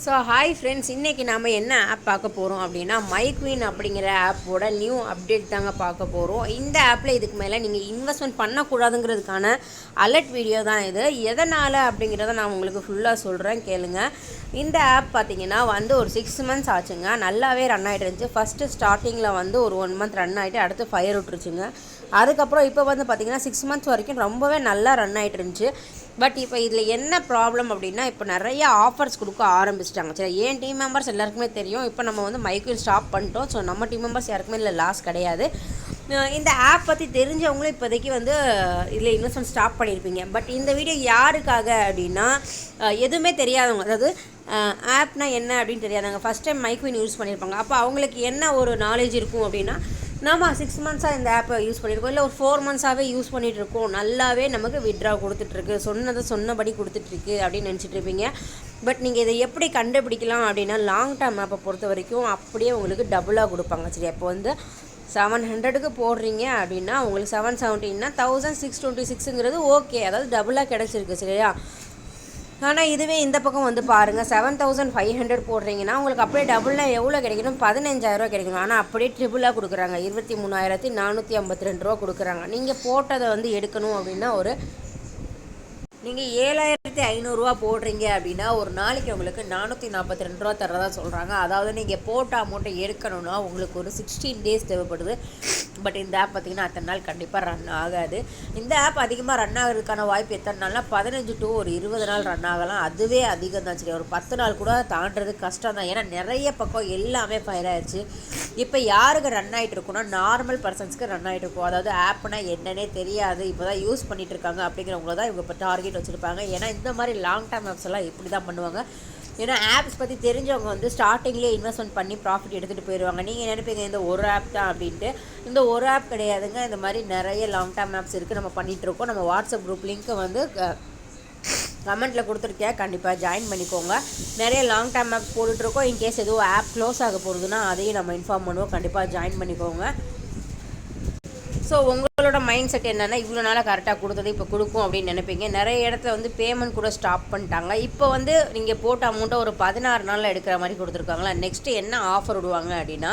So hi friends, இன்றைக்கி நாம் என்ன ஆப் பார்க்க போகிறோம் அப்படின்னா மைக்வின் அப்படிங்கிற ஆப்போட நியூ அப்டேட் தாங்க பார்க்க போகிறோம். இந்த ஆப்பில் இதுக்கு மேலே நீங்கள் இன்வெஸ்ட்மெண்ட் பண்ணக்கூடாதுங்கிறதுக்கான அலர்ட் வீடியோ தான் இது. எதனால் அப்படிங்கிறத நான் உங்களுக்கு ஃபுல்லாக சொல்கிறேன், கேளுங்க. இந்த ஆப் பார்த்திங்கன்னா ஒரு 6 months ஆச்சுங்க. நல்லாவே ரன் ஆகிட்டு இருந்துச்சு. ஃபஸ்ட்டு ஸ்டார்டிங்கில் ஒரு 1 month ரன் ஆகிட்டு அடுத்து ஃபயர் விட்டுருச்சுங்க. அதுக்கப்புறம் இப்போ பார்த்திங்கன்னா 6 months வரைக்கும் ரொம்பவே நல்லா ரன் ஆகிட்டு இருந்துச்சு. பட் இப்போ இதில் என்ன ப்ராப்ளம் அப்படின்னா, இப்போ நிறைய ஆஃபர்ஸ் கொடுக்க ஆரம்பிச்சிட்டாங்க. சரி, ஏன் டீம் மெம்பர்ஸ் எல்லாருக்குமே தெரியும். இப்போ நம்ம மைக்வின் ஸ்டாப் பண்ணிட்டோம். ஸோ நம்ம டீம் மெம்பர்ஸ் யாருக்குமே இல்லை லாஸ் கிடையாது. இந்த ஆப் பற்றி தெரிஞ்சவங்களும் இப்போதைக்கு இதில் இன்வெஸ்ட்மெண்ட் ஸ்டாப் பண்ணியிருப்பீங்க. பட் இந்த வீடியோ யாருக்காக அப்படின்னா, எதுவுமே தெரியாதவங்க, அதாவது ஆப்னா என்ன அப்படின்னு தெரியாதவங்க, ஃபஸ்ட் டைம் மைக்வின் யூஸ் பண்ணியிருப்பாங்க. அப்போ அவங்களுக்கு என்ன ஒரு நாலேஜ் இருக்கும் அப்படின்னா, நம்ம 6 months இந்த ஆப்பை யூஸ் பண்ணியிருக்கோம், இல்லை ஒரு 4 months யூஸ் பண்ணிகிட்ருக்கோம், நல்லாவே நமக்கு வித்ட்ரா கொடுத்துட்ருக்கு, சொன்னபடி கொடுத்துட்ருக்கு அப்படின்னு நினச்சிட்ருப்பீங்க. பட் நீங்கள் இதை எப்படி கண்டுபிடிக்கலாம் அப்படின்னா, லாங் டேர்ம் ஆப்பை பொறுத்த வரைக்கும் அப்படியே உங்களுக்கு டபுளாக கொடுப்பாங்க. சரி, அப்போ 700க்கு போடுறீங்க அப்படின்னா உங்களுக்கு 770ன்னா 1626ங்கிறது ஓகே, அதாவது டபுளாக கிடச்சிருக்கு. சரியா? ஆனால் இதுவே இந்த பக்கம் பாருங்கள், 7500 போடுறீங்கன்னா உங்களுக்கு அப்படியே டபுளாக எவ்வளோ கிடைக்கணும்? 15000 கிடைக்கணும். ஆனால் அப்படியே ட்ரிபிளாக கொடுக்குறாங்க, 23452 கொடுக்குறாங்க. நீங்கள் போட்டதை எடுக்கணும் அப்படின்னா நீங்கள் 7500 போடுறீங்க அப்படின்னா ஒரு நாளைக்கு உங்களுக்கு 442 தர்றதா சொல்கிறாங்க. அதாவது நீங்கள் போட்ட அமௌண்ட்டை எடுக்கணும்னா உங்களுக்கு ஒரு 16 days தேவைப்படுது. பட் இந்த ஆப் பார்த்திங்கன்னா அத்தனை நாள் கண்டிப்பாக ரன் ஆகாது. இந்த ஆப் அதிகமாக ரன் ஆகிறதுக்கான வாய்ப்பு எத்தனை நாள்னா 15 to 20 நாள் ரன் ஆகலாம். அதுவே அதிகம் தான். சரி, ஒரு 10 நாள் கூட தாண்டது கஷ்டம் தான். ஏன்னா நிறைய பக்கம் எல்லாமே ஃபயர் ஆயிடுச்சு. இப்போ யாருக்கு ரன் ஆகிட்டு இருக்குன்னா, நார்மல் பர்சன்ஸ்க்கு ரன் ஆகிட்டு இருக்கும். அதாவது ஆப்னா என்னன்னே தெரியாது, இப்போ தான் யூஸ் பண்ணிகிட்டு இருக்காங்க அப்படிங்கிறவங்கள தான் இவங்க இப்போ டார்கெட் வச்சுருப்பாங்க. ஏன்னா இந்த மாதிரி லாங் டேர்ம் ஆப்ஸ் எல்லாம் இப்படி தான் பண்ணுவாங்க. ஏன்னா ஆப்ஸ் பற்றி தெரிஞ்சவங்க ஸ்டார்டிங்லேயே இன்வெஸ்ட்மெண்ட் பண்ணி ப்ராஃபிட் எடுத்துகிட்டு போயிடுவாங்க. நீங்கள் நினைப்பீங்க இந்த ஒரு ஆப் தான் அப்படின்ட்டு. இந்த ஒரு ஆப் கிடையாதுங்க. இந்த மாதிரி நிறைய லாங் டேர்ம் ஆப்ஸ் இருக்குது, நம்ம பண்ணிகிட்ருக்கோம். நம்ம வாட்ஸ்அப் குரூப் லிங்க்கை கமெண்ட்டில் கொடுத்துருக்கேன், கண்டிப்பாக ஜாயின் பண்ணிக்கோங்க. நிறைய லாங் டேர்ம் ஆப்ஸ் போட்டுட்ருக்கோம். இன்கேஸ் எதுவும் ஆப் க்ளோஸ் ஆக போகிறதுனா அதையும் நம்ம இன்ஃபார்ம் பண்ணுவோம், கண்டிப்பாக ஜாயின் பண்ணிக்கோங்க. ஸோ உங்களோட மைண்ட் செட் என்னென்னா, இவ்வளோ நாளாக கரெக்டாக கொடுத்தது இப்போ கொடுக்கும் அப்படின்னு நினைப்பீங்க. நிறைய இடத்துல பேமெண்ட் கூட ஸ்டாப் பண்ணிட்டாங்க. இப்போ நீங்கள் போட்ட அமௌண்ட்டை ஒரு 16 நாளில் எடுக்கிற மாதிரி கொடுத்துருக்காங்களா. நெக்ஸ்ட்டு என்ன ஆஃபர் விடுவாங்க அப்படின்னா,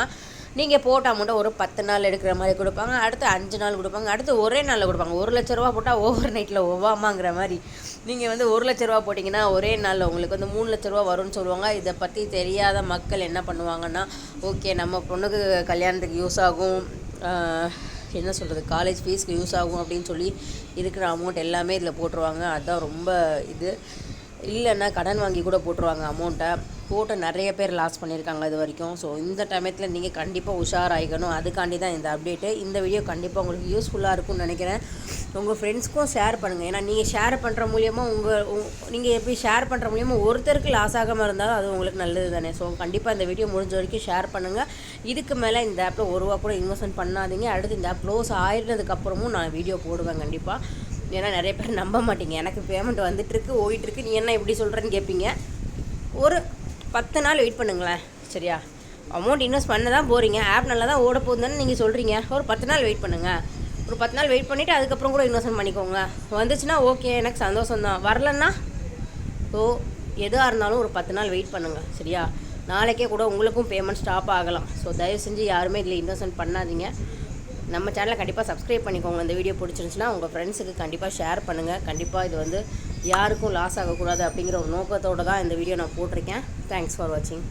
நீங்கள் போட்ட அமௌண்ட்டை ஒரு 10 நாள் எடுக்கிற மாதிரி கொடுப்பாங்க, அடுத்து 5 நாள் கொடுப்பாங்க, அடுத்து ஒரே நாளில் கொடுப்பாங்க. 1 லட்ச ரூபா போட்டால் ஓவர் நைட்டில் ஒவ்வாமாங்கிற மாதிரி நீங்கள் 1 லட்ச ரூபா போட்டிங்கன்னா ஒரே நாளில் உங்களுக்கு 3 லட்ச ரூபா வரும்னு சொல்லுவாங்க. இதை பற்றி தெரியாத மக்கள் என்ன பண்ணுவாங்கன்னா, ஓகே நம்ம பொண்ணுக்கு கல்யாணத்துக்கு யூஸ் ஆகும், என்ன சொல்கிறது, காலேஜ் ஃபீஸ்க்கு யூஸ் ஆகும் அப்படின்னு சொல்லி இருக்கிற அமௌண்ட் எல்லாமே இதில் போட்டுருவாங்க. அதுதான் ரொம்ப இல்லைன்னா கடன் வாங்கி கூட போட்டுருவாங்க. அமௌண்ட்டை போட்டு நிறைய பேர் லாஸ் பண்ணியிருக்காங்க இது வரைக்கும். ஸோ இந்த டைமத்தில் நீங்கள் கண்டிப்பாக உஷாராயிக்கணும். அதுக்காண்டி தான் இந்த அப்டேட்டு. இந்த வீடியோ கண்டிப்பாக உங்களுக்கு யூஸ்ஃபுல்லாக இருக்கும்னு நினைக்கிறேன். உங்கள் ஃப்ரெண்ட்ஸ்க்கும் ஷேர் பண்ணுங்கள். ஏன்னா நீங்கள் ஷேர் பண்ணுற மூலியமாக நீங்கள் எப்படி ஷேர் பண்ணுற மூலியமாக ஒருத்தருக்கு லாஸ் ஆகாமல் இருந்தாலும் அது உங்களுக்கு நல்லது தானே. ஸோ கண்டிப்பாக இந்த வீடியோ முடிஞ்ச வரைக்கும் ஷேர் பண்ணுங்கள். இதுக்கு மேலே இந்த ஆப்பில் ரூபா கூட இன்வெஸ்ட்மெண்ட் பண்ணாதீங்க. அடுத்து இந்த ஆப் க்ளோஸ் ஆகிடுறதுக்கப்புறமும் நான் வீடியோ போடுவேன் கண்டிப்பாக. ஏன்னா நிறைய பேர் நம்ப மாட்டீங்க, எனக்கு பேமெண்ட் வந்துட்டுருக்கு, ஓடிட்டுருக்கு, நீ என்ன இப்படி சொல்கிறேன்னு கேட்பீங்க. ஒரு 10 நாள் வெயிட் பண்ணுங்களேன். சரியா? அமௌண்ட் இன்வெஸ்ட் பண்ண தான் போகிறீங்க, ஆப் நல்லா தான் ஓட போகுதுன்னு நீங்கள் சொல்கிறீங்க. ஒரு 10 நாள் வெயிட் பண்ணுங்கள். ஒரு 10 நாள் வெயிட் பண்ணிவிட்டு அதுக்கப்புறம் கூட இன்வெஸ்ட்மெண்ட் பண்ணிக்கோங்க. வந்துச்சுன்னா ஓகே, எனக்கு சந்தோஷம் தான். வரலன்னா ஸோ எதாக இருந்தாலும் ஒரு 10 நாள் வெயிட் பண்ணுங்கள். சரியா? நாளைக்கே கூட உங்களுக்கும் பேமெண்ட் ஸ்டாப் ஆகலாம். ஸோ தயவு செஞ்சு யாருமே இதில் இன்வெஸ்ட்மெண்ட் பண்ணாதீங்க. நம்ம சேனலை கண்டிப்பாக சப்ஸ்கிரைப் பண்ணிக்கோங்க. இந்த வீடியோ பிடிச்சிருந்துச்சுன்னா உங்கள் ஃப்ரெண்ட்ஸுக்கு கண்டிப்பாக ஷேர் பண்ணுங்கள். கண்டிப்பாக இது யாருக்கும் லாஸ் ஆகக்கூடாது அப்படிங்கிற ஒரு நோக்கத்தோடு தான் இந்த வீடியோ நான் போட்டிருக்கேன். தேங்க்ஸ் ஃபார் வாட்சிங்.